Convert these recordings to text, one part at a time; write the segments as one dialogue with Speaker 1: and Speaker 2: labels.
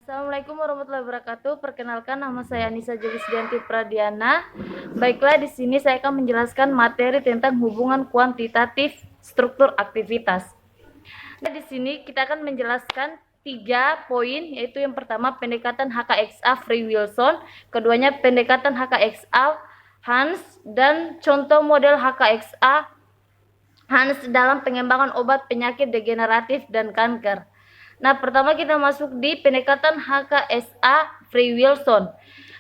Speaker 1: Assalamualaikum warahmatullahi wabarakatuh. Perkenalkan, nama saya Anissa Julisdianti Pradiana. Baiklah, di sini saya akan menjelaskan materi tentang hubungan kuantitatif struktur aktivitas. Nah, di sini kita akan menjelaskan 3 poin, yaitu yang pertama pendekatan HKXA Frey Wilson, keduanya pendekatan HKXA Hans, dan contoh model HKXA Hans dalam pengembangan obat penyakit degeneratif dan kanker. Nah, pertama kita masuk di pendekatan HKSA Frey Wilson.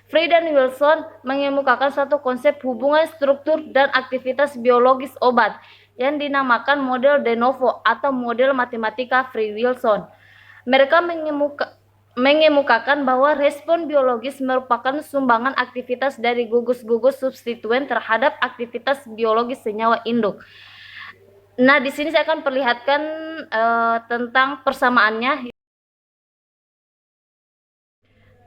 Speaker 1: Frey dan Wilson mengemukakan suatu konsep hubungan struktur dan aktivitas biologis obat yang dinamakan model de novo atau model matematika Frey Wilson. Mereka mengemukakan bahwa respon biologis merupakan sumbangan aktivitas dari gugus-gugus substituen terhadap aktivitas biologis senyawa induk. Nah, di sini saya akan perlihatkan tentang persamaannya.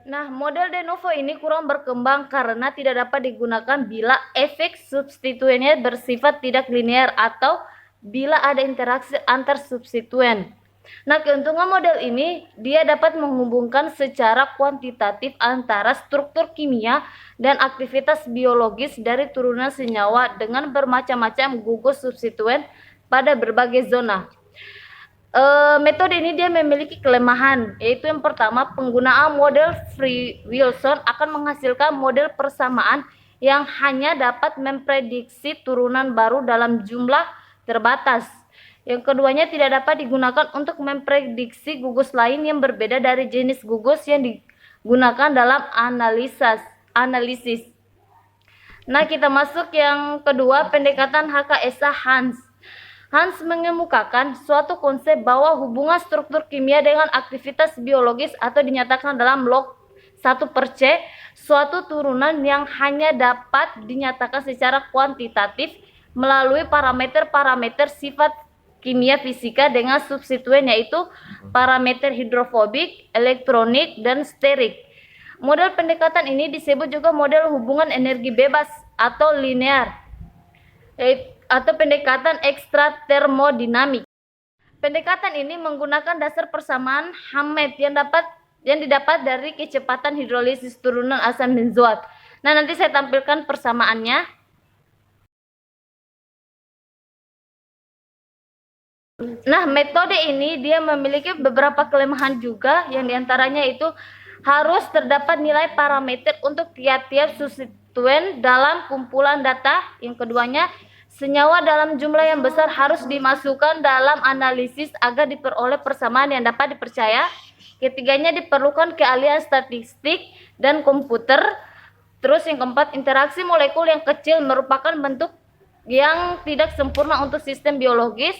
Speaker 1: Nah, model de novo ini kurang berkembang karena tidak dapat digunakan bila efek substituennya bersifat tidak linear atau bila ada interaksi antar substituen. Nah, keuntungan model ini, dia dapat menghubungkan secara kuantitatif antara struktur kimia dan aktivitas biologis dari turunan senyawa dengan bermacam-macam gugus substituen pada berbagai zona. Metode ini dia memiliki kelemahan, yaitu yang pertama, penggunaan model Frey Wilson akan menghasilkan model persamaan yang hanya dapat memprediksi turunan baru dalam jumlah terbatas. Yang keduanya, tidak dapat digunakan untuk memprediksi gugus lain yang berbeda dari jenis gugus yang digunakan dalam analisis. Nah, kita masuk yang kedua, pendekatan HKSA Hans. Hans mengemukakan suatu konsep bahwa hubungan struktur kimia dengan aktivitas biologis atau dinyatakan dalam log 1/C, suatu turunan yang hanya dapat dinyatakan secara kuantitatif melalui parameter-parameter sifat kimia fisika dengan substituen, yaitu parameter hidrofobik, elektronik, dan sterik. Model pendekatan ini disebut juga model hubungan energi bebas atau linear, atau pendekatan ekstra termodinamik. Pendekatan ini menggunakan dasar persamaan Hammett yang didapat dari kecepatan hidrolisis turunan asam benzoat. Nah, nanti saya tampilkan persamaannya. Nah, metode ini dia memiliki beberapa kelemahan juga, yang diantaranya itu harus terdapat nilai parameter untuk tiap-tiap substituen dalam kumpulan data. Yang keduanya, senyawa dalam jumlah yang besar harus dimasukkan dalam analisis agar diperoleh persamaan yang dapat dipercaya. Ketiganya, diperlukan keahlian statistik dan komputer. Terus yang keempat, interaksi molekul yang kecil merupakan bentuk yang tidak sempurna untuk sistem biologis.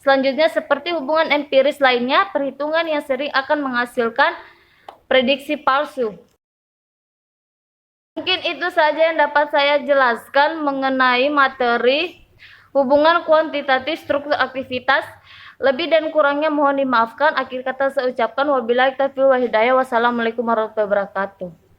Speaker 1: Selanjutnya, seperti hubungan empiris lainnya, perhitungan yang sering akan menghasilkan prediksi palsu. Mungkin itu saja yang dapat saya jelaskan mengenai materi hubungan kuantitatif struktur aktivitas. Lebih dan kurangnya mohon dimaafkan. Akhir kata saya ucapkan wabillahi taufiq wal hidayah. Wassalamualaikum warahmatullahi wabarakatuh.